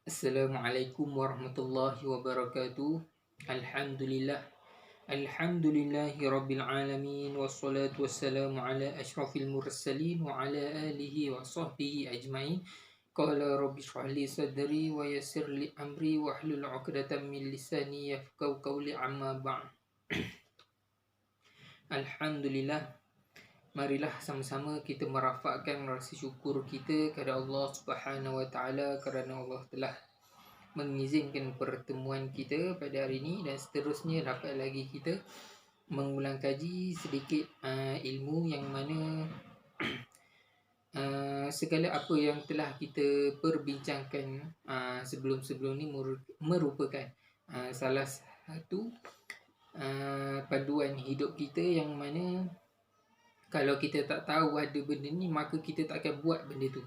Assalamualaikum warahmatullahi wabarakatuh. Alhamdulillah. Alhamdulillahi rabbil alamin. Wassalatu wassalamu ala ashrafil mursalin wa ala alihi wa sahbihi ajmain. Qala rabbi shrah li sadri wa yassir li amri wa hlul 'uqdatam min lisani yafqahu qawli amma ba'd. Alhamdulillah. Marilah sama-sama kita merafakkan rasa syukur kita kepada Allah Subhanahu wa taala kerana Allah telah mengizinkan pertemuan kita pada hari ini, dan seterusnya dapat lagi kita mengulang kaji sedikit ilmu yang mana segala apa yang telah kita perbincangkan sebelum-sebelum ni merupakan salah satu panduan hidup kita, yang mana kalau kita tak tahu ada benda ni, maka kita tak akan buat benda tu.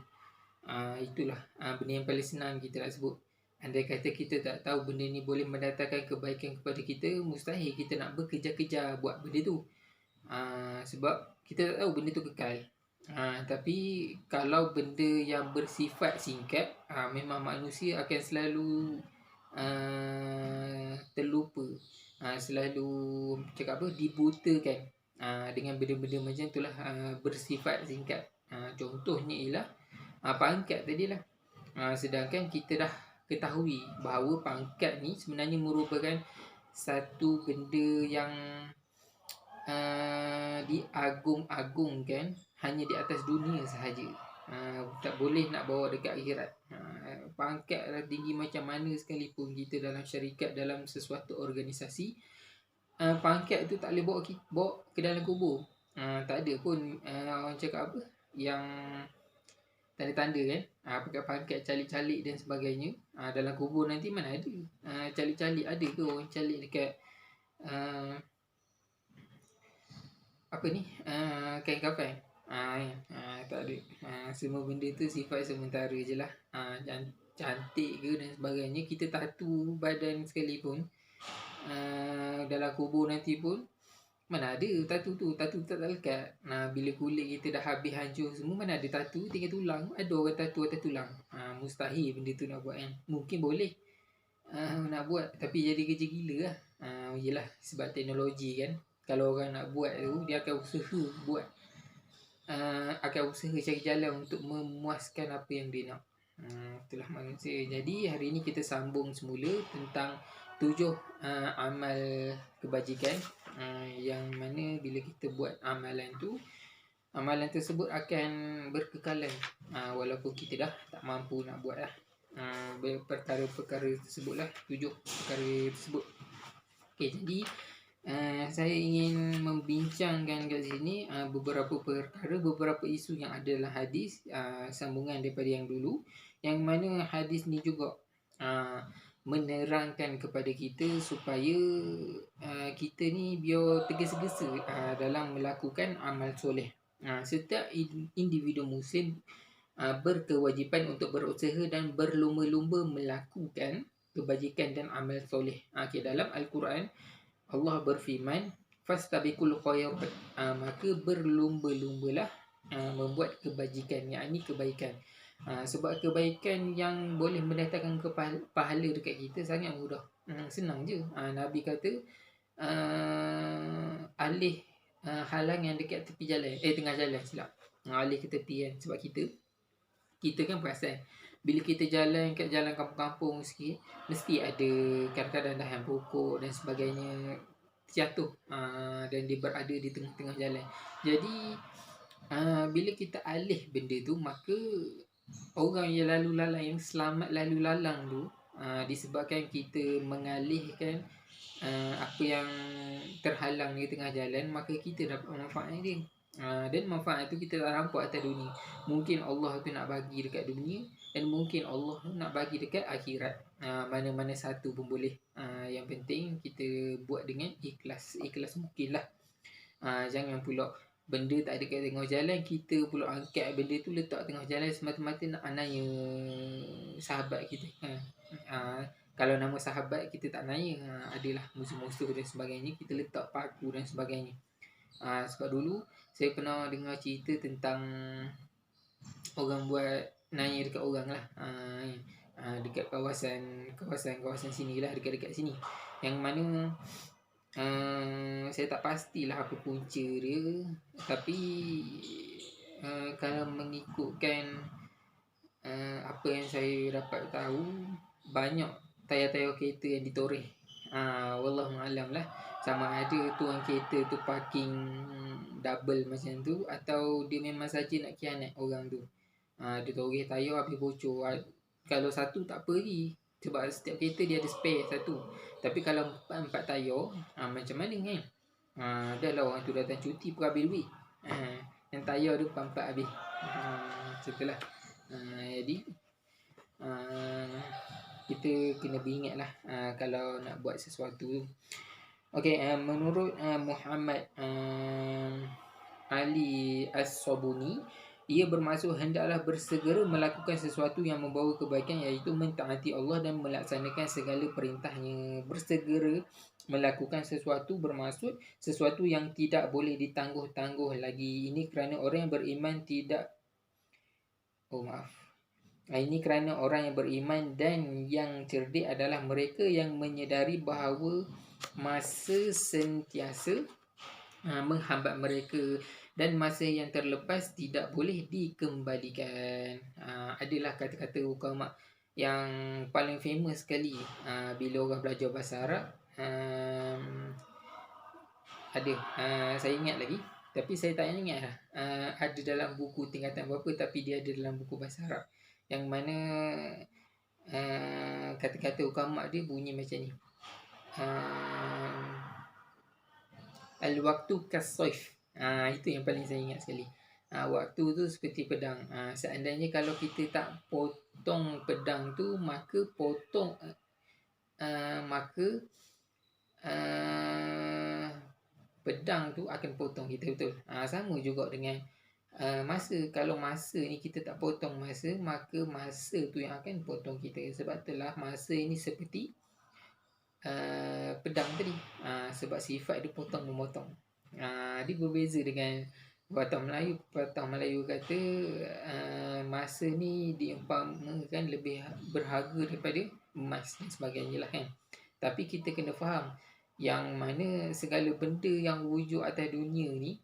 Itulah benda yang paling senang kita nak sebut. Andai kata kita tak tahu benda ni boleh mendatangkan kebaikan kepada kita, mustahil kita nak bekerja-kerja buat benda tu. Sebab kita tak tahu benda tu kekal. Tapi kalau benda yang bersifat singkat, memang manusia akan selalu terlupa, selalu cakap apa, dibutakan dengan benda-benda macam itulah, bersifat singkat. Contohnya ialah pangkat tadilah. Sedangkan kita dah ketahui bahawa pangkat ni sebenarnya merupakan satu benda yang diagung-agungkan hanya di atas dunia sahaja. Tak boleh nak bawa dekat akhirat. Pangkat tinggi macam mana sekalipun kita dalam syarikat, dalam sesuatu organisasi, pangkat tu tak boleh bawa ke dalam kubur. Tak ada pun orang cakap apa yang tanda-tanda kan, pangkat calik-calik dan sebagainya. Dalam kubur nanti mana ada calik-calik? Ada ke orang calik dekat kain kafan? Tak ada. Semua benda tu sifat sementara je lah. Cantik ke dan sebagainya, kita tatu badan sekalipun, dalam kubur nanti pun mana ada tatu tu tak lekat. Bila kulit kita dah habis hancur semua, mana ada tatu, tinggal tulang. Ada orang tatu atas tulang? Mustahil benda tu nak buat kan. Mungkin boleh nak buat, tapi jadi kerja gila lah. Yelah, sebab teknologi kan. Kalau orang nak buat tu, dia akan usaha buat, akan usaha cari jalan untuk memuaskan apa yang dia nak. Itulah manusia. Jadi hari ni kita sambung semula tentang 7 amal kebajikan, yang mana bila kita buat amalan tu, amalan tersebut akan berkekalan, walaupun kita dah tak mampu nak buat lah. Perkara-perkara tersebut lah, 7 perkara tersebut. Jadi saya ingin membincangkan kat sini beberapa perkara, beberapa isu yang ada dalam hadis, sambungan daripada yang dulu, yang mana hadis ni juga menerangkan kepada kita supaya kita ni biar tergesa-gesa dalam melakukan amal soleh. Setiap individu muslim berkewajipan untuk berusaha dan berlumba-lumba melakukan kebajikan dan amal soleh. Dalam Al-Quran Allah berfirman, fastabiqul khairat, maka berlumba-lumbalah membuat kebajikan, yakni kebaikan. Sebab kebaikan yang boleh mendatangkan pahala dekat kita sangat mudah, senang je. Nabi kata alih halang yang dekat tepi jalan, tengah jalan, silap, alih ke tepi kan. Sebab kita kan perasan bila kita jalan kat jalan kampung-kampung sikit, mesti ada kadang-kadang dahan pokok dan sebagainya jatuh, dan dia berada di tengah-tengah jalan. Jadi bila kita alih benda tu, maka orang yang lalu lalang, yang selamat lalu lalang tu, disebabkan kita mengalihkan apa yang terhalang di tengah jalan, maka kita dapat manfaat dia. Dan manfaat tu kita tak nampak atas dunia. Mungkin Allah tu nak bagi dekat dunia, dan mungkin Allah nak bagi dekat akhirat. Mana-mana satu pun boleh. Yang penting kita buat dengan ikhlas mungkin lah. Jangan pula benda tak ada kat tengah jalan, kita pula angkat benda tu letak tengah jalan semata-mata nak anaya sahabat kita. Kalau nama sahabat kita tak naya, adalah musuh-musuh dan sebagainya, kita letak paku dan sebagainya. Sebab dulu saya pernah dengar cerita tentang orang buat naya dekat orang lah. dekat kawasan sini lah, dekat-dekat sini, yang mana saya tak pastilah apa punca dia, tapi kalau mengikutkan apa yang saya dapat tahu, banyak tayar-tayar kereta yang ditoreh. Wallahualam lah, sama ada tuan kereta tu parking double macam tu, atau dia memang saja nak khianat orang tu. Dia toreh tayar habis bocor. Kalau satu tak apa lagi, sebab setiap kereta dia ada spare satu. Tapi kalau empat tayar, macam mana kan? Dah lah orang tu datang cuti pun habis duit. Yang tayar tu empat habis. Macam tu lah. Jadi kita kena beringat lah kalau nak buat sesuatu tu. Okey, menurut Muhammad Ali As-Sabuni, ia bermaksud hendaklah bersegera melakukan sesuatu yang membawa kebaikan, iaitu mentaati Allah dan melaksanakan segala perintahnya. Bersegera melakukan sesuatu bermaksud sesuatu yang tidak boleh ditangguh-tangguh lagi. Ini kerana orang yang beriman Ini kerana orang yang beriman dan yang cerdik adalah mereka yang menyedari bahawa masa sentiasa menghambat mereka dan masa yang terlepas tidak boleh dikembalikan. Adalah kata-kata ulama yang paling famous sekali bila orang belajar bahasa Arab. Saya ingat lagi, tapi saya tak ingat lah. Ada dalam buku tingkatan berapa, tapi dia ada dalam buku bahasa Arab, yang mana kata-kata ulama dia bunyi macam ni. Al-waktu kas-sayf. Itu yang paling saya ingat sekali. Waktu tu seperti pedang. Seandainya kalau kita tak potong pedang tu, maka pedang tu akan potong kita, betul. Sama juga dengan masa. Kalau masa ni kita tak potong masa, maka masa tu yang akan potong kita. Sebab itulah masa ini seperti pedang tadi. Sebab sifat dia potong-memotong. Dia berbeza dengan pepatah Melayu. Pepatah Melayu kata masa ni diumpamakan lebih berharga daripada emas dan sebagainya lah kan. Tapi kita kena faham yang mana segala benda yang wujud atas dunia ni,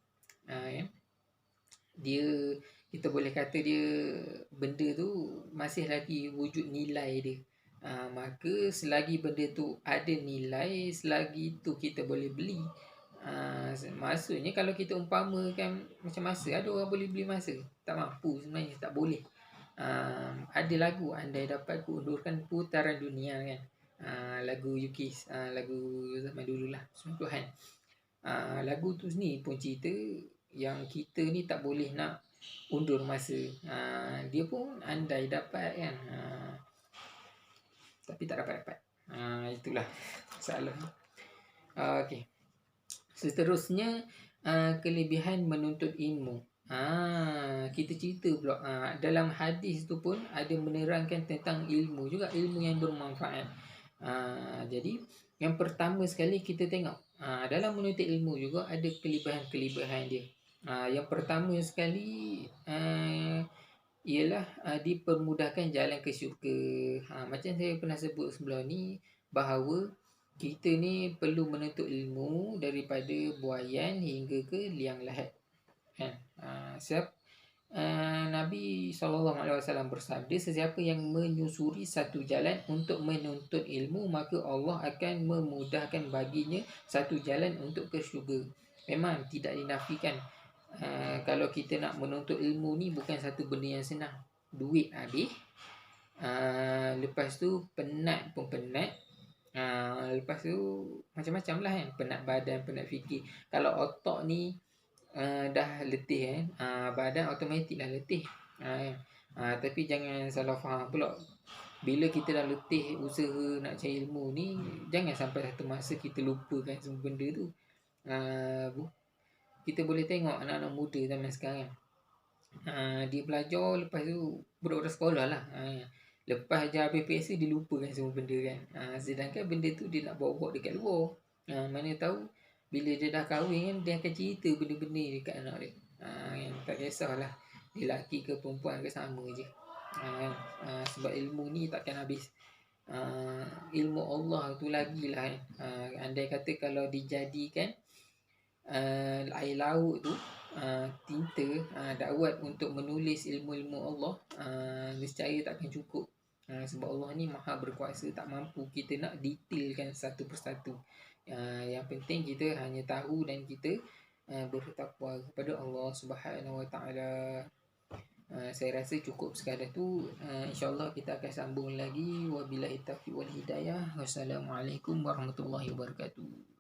dia, kita boleh kata dia, benda tu masih lagi wujud nilai dia. Maka selagi benda tu ada nilai, selagi tu kita boleh beli. Maksudnya kalau kita umpamakan macam masa, ada orang boleh beli masa? Tak mampu sebenarnya, tak boleh. Ada lagu, andai dapat kuundurkan putaran dunia kan. Lagu Yukis, lagu zaman dulu lah, 90-an. Lagu tu ni pun cerita yang kita ni tak boleh nak undur masa. Dia pun andai dapat kan, tapi tak dapat. Itulah masalah. Okey. Seterusnya, kelebihan menuntut ilmu. Kita cerita pula, dalam hadis tu pun ada menerangkan tentang ilmu juga, ilmu yang bermanfaat. Jadi yang pertama sekali kita tengok, dalam menuntut ilmu juga ada kelebihan-kelebihan dia. Yang pertama sekali ialah dipermudahkan jalan ke syurga. Macam saya pernah sebut sebelum ni, bahawa kita ni perlu menuntut ilmu daripada buaian hingga ke liang lahat kan. Nabi SAW bersabda, sesiapa yang menyusuri satu jalan untuk menuntut ilmu, maka Allah akan memudahkan baginya satu jalan untuk ke syurga. Memang tidak dinafikan, kalau kita nak menuntut ilmu ni bukan satu benda yang senang. Duit habis, lepas tu penat pun penat, lepas tu macam-macam lah kan. Penat badan, penat fikir. Kalau otak ni dah letih kan, badan automatik dah letih. Tapi jangan salah faham pula, bila kita dah letih usaha nak cari ilmu ni, jangan sampai satu masa kita lupakan semua benda tu. Kita boleh tengok anak-anak muda zaman sekarang, dia belajar, lepas tu budak-budak sekolah lah, lepas ajar PPS dia lupakan semua benda kan. Sedangkan benda tu dia nak bawa-bawa dekat luar. Mana tahu bila dia dah kahwin kan, dia akan cerita benda-benda dekat anak dia. Tak kisahlah dia lelaki ke perempuan ke, sama je. sebab ilmu ni takkan habis. Ilmu Allah tu lagi lah kan. Andai kata kalau dijadikan air laut tu tinta, dakwat untuk menulis ilmu-ilmu Allah, nescaya takkan cukup. Sebab Allah ni maha berkuasa, tak mampu kita nak detailkan satu persatu. Yang penting kita hanya tahu dan kita bertakwa kepada Allah Subhanahu Wa Taala. Saya rasa cukup sekadar tu. InsyaAllah kita akan sambung lagi. Wabillahi taufiq wal hidayah. Wassalamualaikum warahmatullahi wabarakatuh.